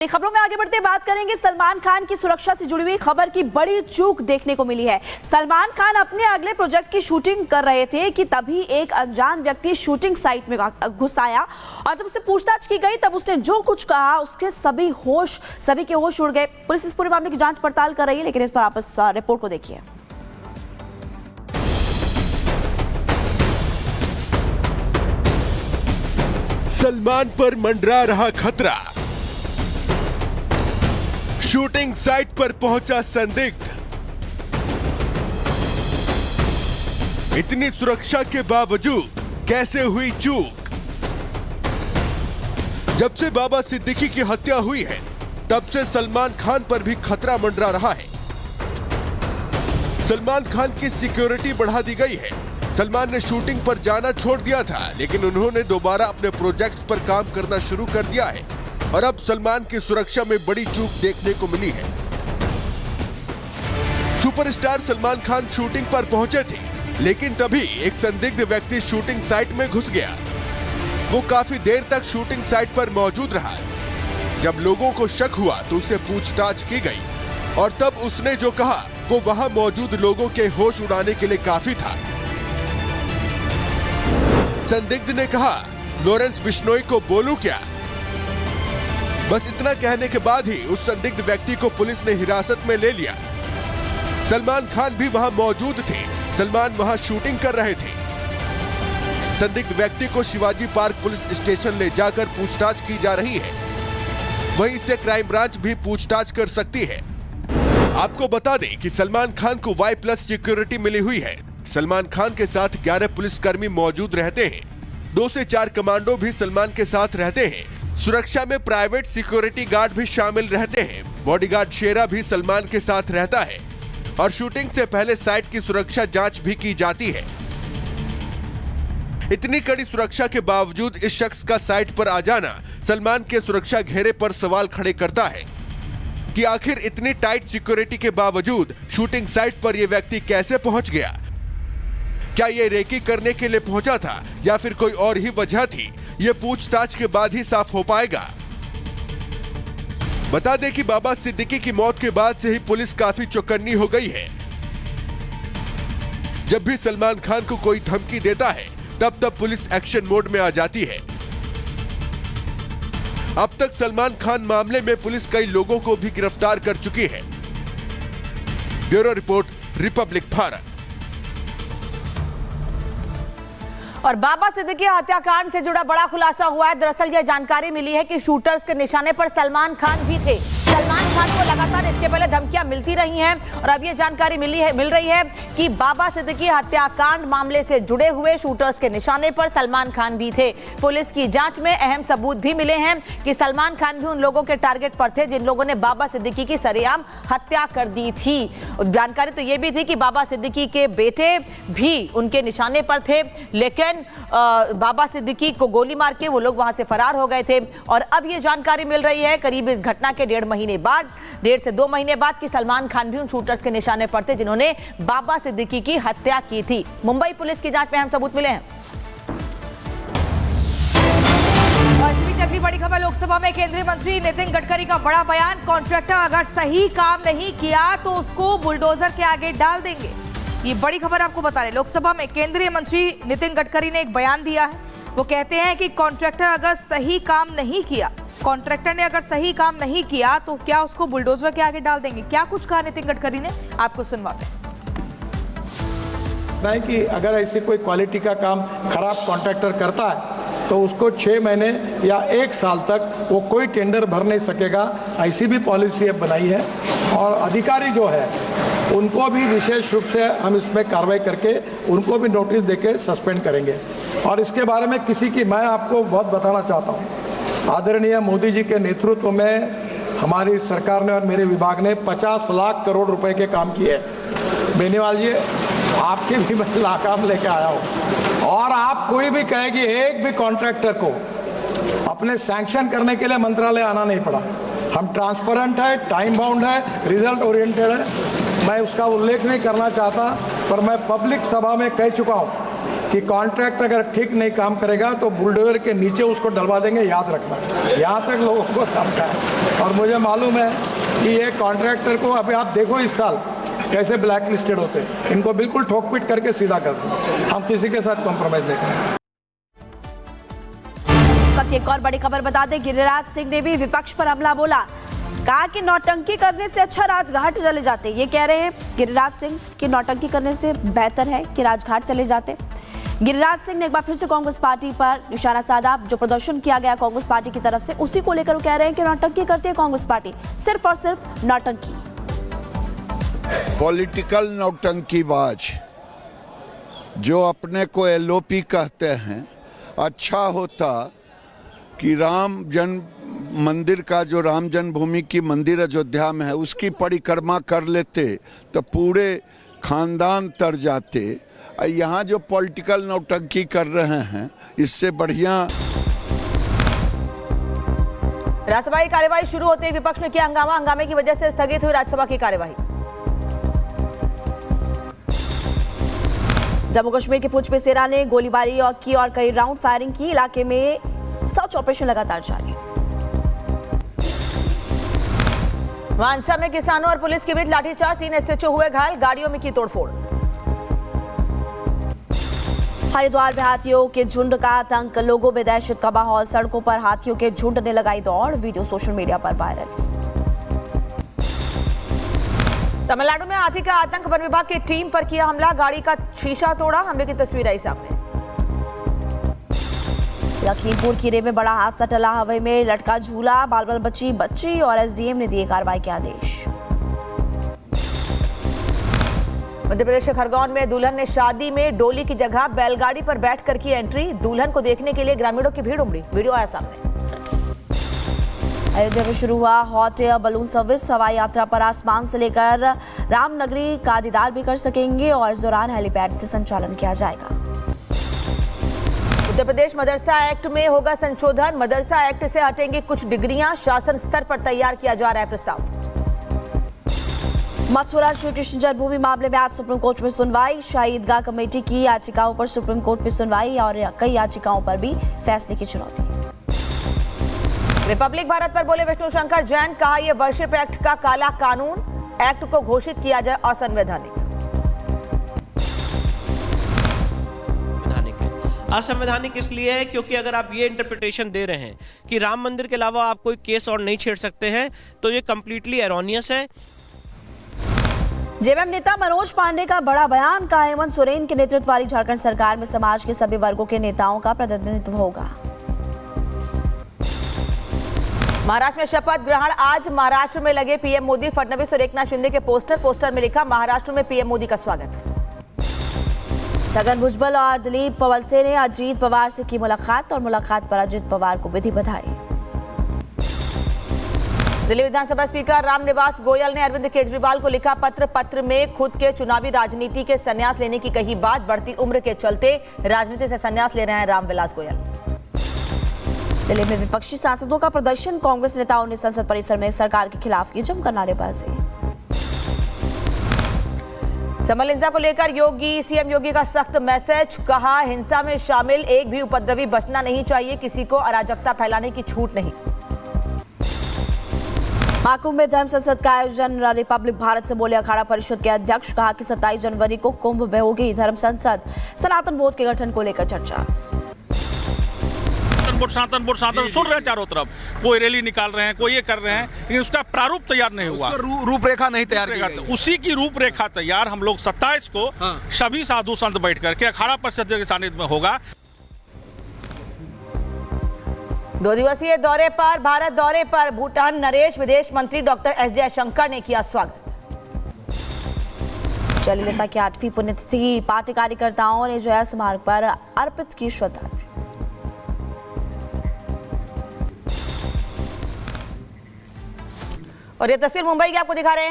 खबरों में आगे बढ़ते बात करेंगे सलमान खान की सुरक्षा से जुड़ी हुई खबर की बड़ी चूक देखने को मिली है। सलमान खान अपने अगले प्रोजेक्ट की शूटिंग कर रहे थे कि तभी एक अनजान व्यक्ति शूटिंग साइट में घुस आया और जब उससे पूछताछ की गई तब उसने जो कुछ कहा उसके सभी के होश उड़ गए। पुलिस इस पूरे मामले की जांच पड़ताल कर रही है, लेकिन इस पर आप इस रिपोर्ट को देखिए। सलमान पर मंडरा रहा खतरा। शूटिंग साइट पर पहुंचा संदिग्ध। इतनी सुरक्षा के बावजूद कैसे हुई चूक? जब से बाबा सिद्दीकी की हत्या हुई है तब से सलमान खान पर भी खतरा मंडरा रहा है। सलमान खान की सिक्योरिटी बढ़ा दी गई है। सलमान ने शूटिंग पर जाना छोड़ दिया था, लेकिन उन्होंने दोबारा अपने प्रोजेक्ट्स पर काम करना शुरू कर दिया है और अब सलमान की सुरक्षा में बड़ी चूक देखने को मिली है। सुपरस्टार सलमान खान शूटिंग पर पहुंचे थे, लेकिन तभी एक संदिग्ध व्यक्ति शूटिंग साइट में घुस गया। वो काफी देर तक शूटिंग साइट पर मौजूद रहा। जब लोगों को शक हुआ तो उससे पूछताछ की गई और तब उसने जो कहा वो वहां मौजूद लोगों के होश उड़ाने के लिए काफी था। संदिग्ध ने कहा, लॉरेंस बिश्नोई को बोलूं क्या? बस इतना कहने के बाद ही उस संदिग्ध व्यक्ति को पुलिस ने हिरासत में ले लिया। सलमान खान भी वहां मौजूद थे। सलमान वहां शूटिंग कर रहे थे। संदिग्ध व्यक्ति को शिवाजी पार्क पुलिस स्टेशन ले जाकर पूछताछ की जा रही है। वहीं इससे क्राइम ब्रांच भी पूछताछ कर सकती है। आपको बता दें कि सलमान खान को Y+ सिक्योरिटी मिली हुई है। सलमान खान के साथ 11 पुलिसकर्मी मौजूद रहते हैं। 2 से 4 कमांडो भी सलमान के साथ रहते हैं। सुरक्षा में प्राइवेट सिक्योरिटी गार्ड भी शामिल रहते हैं। बॉडीगार्ड शेरा भी सलमान के साथ रहता है और शूटिंग से पहले साइट की सुरक्षा जांच भी की जाती है। इतनी कड़ी सुरक्षा के बावजूद इस शख्स का साइट पर आ जाना सलमान के सुरक्षा घेरे पर सवाल खड़े करता है कि आखिर इतनी टाइट सिक्योरिटी के बावजूद शूटिंग साइट पर यह व्यक्ति कैसे पहुंच गया? क्या ये रेकी करने के लिए पहुंचा था या फिर कोई और ही वजह थी? ये पूछताछ के बाद ही साफ हो पाएगा। बता दें कि बाबा सिद्दीकी की मौत के बाद से ही पुलिस काफी चौकन्नी हो गई है। जब भी सलमान खान को कोई धमकी देता है तब पुलिस एक्शन मोड में आ जाती है। अब तक सलमान खान मामले में पुलिस कई लोगों को भी गिरफ्तार कर चुकी है। Bureau report, Republic Bharat. और बाबा सिद्दीकी हत्याकांड से जुड़ा बड़ा खुलासा हुआ है। दरअसल यह जानकारी मिली है कि शूटर्स के निशाने पर सलमान खान भी थे। सलमान खान को लगातार इसके पहले धमकियां मिलती रही हैं और अब यह जानकारी मिल रही है कि बाबा सिद्दीकी हत्याकांड मामले से जुड़े हुए शूटर्स के निशाने पर सलमान खान भी थे। पुलिस की जांच में अहम सबूत भी मिले हैं कि सलमान खान भी उन लोगों के टारगेट पर थे जिन लोगों ने बाबा सिद्दीकी की सरेआम हत्या कर दी थी। जानकारी तो यह भी थी कि बाबा सिद्दीकी के बेटे भी उनके निशाने पर थे, लेकिन बाबा सिद्दीकी को गोली मार के वो लोग वहां से फरार हो गए थे। और अब ये जानकारी मिल रही है करीब इस घटना के 1.5 से 2 महीने बाद कि सलमान खान भी उन शूटर्स के निशाने पर थे जिन्होंने बाबा सिद्दीकी की हत्या की थी। मुंबई पुलिस की जांच में अहम सबूत मिले हैं। और इस बीच अगली बड़ी खबर, लोकसभा में केंद्रीय मंत्री नितिन गडकरी का बड़ा बयान। कॉन्ट्रैक्टर अगर सही काम नहीं किया तो उसको बुलडोजर के आगे डाल देंगे। ये बड़ी खबर आपको बता रहे, लोकसभा में केंद्रीय मंत्री नितिन गडकरी ने एक बयान दिया है। वो कहते हैं कि कॉन्ट्रैक्टर अगर सही काम नहीं किया, कॉन्ट्रैक्टर ने अगर सही काम नहीं किया तो क्या उसको बुलडोजर के आगे डाल देंगे। क्या कुछ कहा नितिन गडकरी ने, आपको सुनवाते हैं। नहीं कि अगर ऐसे कोई क्वालिटी का काम खराब कॉन्ट्रैक्टर करता है तो उसको 6 महीने या 1 साल तक वो कोई टेंडर भर नहीं सकेगा। ऐसी भी पॉलिसी अब बनाई है और अधिकारी जो है उनको भी विशेष रूप से हम इसमें कार्रवाई करके उनको भी नोटिस देके सस्पेंड करेंगे। और इसके बारे में मैं आपको बहुत बताना चाहता हूँ, आदरणीय मोदी जी के नेतृत्व में हमारी सरकार ने और मेरे विभाग ने 50 लाख करोड़ रुपए के काम किए। बेनीवाल जी, आपके भी मैं लाकाम लेके आया हूँ और आप कोई भी कहे कि एक भी कॉन्ट्रैक्टर को अपने सैंक्शन करने के लिए मंत्रालय आना नहीं पड़ा। हम ट्रांसपेरेंट है, टाइम बाउंड है, रिजल्ट ओरिएंटेड है। मैं उसका उल्लेख नहीं करना चाहता, पर मैं पब्लिक सभा में कह चुका हूँ कि कॉन्ट्रैक्ट अगर ठीक नहीं काम करेगा तो बुलडोजर के नीचे उसको डलवा देंगे। याद रखना, यहाँ तक लोगों को समझा है। और मुझे मालूम है कि ये कॉन्ट्रैक्टर को अभी आप देखो इस साल कैसे ब्लैक लिस्टेड होते हैं। इनको बिल्कुल ठोक पीट करके सीधा कर दो। हम किसी के साथ कॉम्प्रोमाइज़ नहीं करेंगे। इस वक्त एक और बड़ी खबर बता दें, गिरिराज सिंह ने भी विपक्ष पर हमला बोला। कहा कि नौटंकी करने से अच्छा राजघाट चले जाते। ये कह रहे हैं गिरिराज सिंह कि नौटंकी करने से बेहतर है कि राजघाट चले जाते। गिरिराज सिंह ने एक बार फिर से कांग्रेस पार्टी पर निशाना साधा। जो प्रदर्शन किया गया कांग्रेस पार्टी की तरफ से, उसी को लेकर वो कह रहे हैं कि नौटंकी करती है कांग्रेस पार्टी, सिर्फ और सिर्फ नौटंकी। पॉलिटिकल नौटंकीबाज जो अपने को एलओपी कहते हैं, अच्छा होता कि राम जन्म मंदिर का, जो राम जन्मभूमि की मंदिर अयोध्या में है, उसकी परिक्रमा कर लेते तो पूरे खानदान तर जाते। यहाँ जो पॉलिटिकल नौटंकी कर रहे हैं, इससे बढ़िया। राज्यसभा की कार्यवाही शुरू होते ही विपक्ष ने किया हंगामा। हंगामे की वजह से स्थगित हुई राज्यसभा की कार्यवाही। जम्मू कश्मीर के पुंछ में सेना ने गोलीबारी की और कई राउंड फायरिंग की। इलाके में सर्च ऑपरेशन लगातार जारी। मानसा में किसानों और पुलिस के बीच लाठीचार्ज, 3 एसएचओ हुए घायल, गाड़ियों में की तोड़फोड़। हरिद्वार में हाथियों के झुंड का आतंक, लोगों में दहशत का माहौल। सड़कों पर हाथियों के झुंड ने लगाई दौड़, वीडियो सोशल मीडिया पर वायरल। तमिलनाडु में हाथी का आतंक, वन विभाग की टीम पर किया हमला, गाड़ी का शीशा तोड़ा। हमले की तस्वीर आई सामने। लखीमपुर खीरी में बड़ा हादसा टला, हवा में लटका झूला, बाल बाल बच्ची और एसडीएम ने दिए कार्रवाई के आदेश। मध्य प्रदेश के खरगोन में दुल्हन ने शादी में डोली की जगह बैलगाड़ी पर बैठकर की एंट्री। दुल्हन को देखने के लिए ग्रामीणों की भीड़ उमड़ी, वीडियो आया सामने। अयोध्या में शुरू हुआ हॉट एयर बलून सर्विस। हवाई यात्रा पर आसमान से लेकर रामनगरी का दीदार भी कर सकेंगे और इस दौरान हेलीपैड से संचालन किया जाएगा। उत्तर प्रदेश मदरसा एक्ट में होगा संशोधन। मदरसा एक्ट से हटेंगी कुछ डिग्रियां, शासन स्तर पर तैयार किया जा रहा है प्रस्ताव। मथुरा श्री कृष्ण जन्मभूमि मामले में आज सुप्रीम कोर्ट में सुनवाई। शाही ईदगाह कमेटी की याचिकाओं पर सुप्रीम कोर्ट में सुनवाई और कई याचिकाओं पर भी फैसले की चुनौती। रिपब्लिक भारत पर बोले विष्णु शंकर जैन, कहा यह वर्शिप एक्ट का काला कानून, एक्ट को घोषित किया जाए असंवैधानिक। असंवैधानिक इसलिए है क्योंकि अगर आप ये इंटरप्रिटेशन दे रहे हैं कि राम मंदिर के अलावा आप कोई केस और नहीं छेड़ सकते हैं, तो ये कंप्लीटली एरोनियस है। जेएमएम नेता मनोज पांडे का बड़ा बयान, का हेमंत सोरेन के नेतृत्व वाली झारखंड सरकार में समाज के सभी वर्गों के नेताओं का प्रतिनिधित्व होगा। महाराष्ट्र में शपथ ग्रहण आज। महाराष्ट्र में लगे पीएम मोदी, फडणवीस और एकनाथ शिंदे के पोस्टर में लिखा, महाराष्ट्र में पीएम मोदी का स्वागत। छगन भुजबल और दिलीप वलसे ने अजीत पवार से की मुलाकात और मुलाकात पर अजीत पवार को विधि बधाई। दिल्ली विधानसभा स्पीकर रामनिवास गोयल ने अरविंद केजरीवाल को लिखा पत्र में खुद के चुनावी राजनीति के संन्यास लेने की कही बात। बढ़ती उम्र के चलते राजनीति से संन्यास ले रहे हैं रामविलास गोयल। दिल्ली में विपक्षी सांसदों का प्रदर्शन, कांग्रेस नेताओं ने संसद परिसर में सरकार के खिलाफ की जमकर नारेबाजी। समल हिंसा को लेकर सीएम योगी का सख्त मैसेज, कहा हिंसा में शामिल एक भी उपद्रवी बचना नहीं चाहिए, किसी को अराजकता फैलाने की छूट नहीं। महाकुंभ में धर्म संसद का आयोजन, रिपब्लिक भारत से बोले अखाड़ा परिषद के अध्यक्ष, कहा कि 27 जनवरी को कुंभ में होगी धर्म संसद। सनातन बोर्ड के गठन को लेकर चर्चा। सनातन बोर्ड सुन रहे हैं चारों तरफ, कोई रैली निकाल रहे हैं, कोई ये कर रहे हैं, लेकिन उसका प्रारूप तैयार नहीं हुआ, रूपरेखा नहीं तैयार की गई। उसी की रूपरेखा तैयार हम लोग 27 को सभी साधु संत बैठ करके अखाड़ा परिषद के सानिध्य में होगा। 2 दिवसीय भारत दौरे पर भूटान नरेश, विदेश मंत्री डॉक्टर एस जयशंकर ने किया स्वागत। जयललिता की 8वीं पुण्यतिथि, पार्टी कार्यकर्ताओं ने जया स्मारक पर अर्पित की श्रद्धांजलि। और ये तस्वीर मुंबई की आपको दिखा रहे हैं।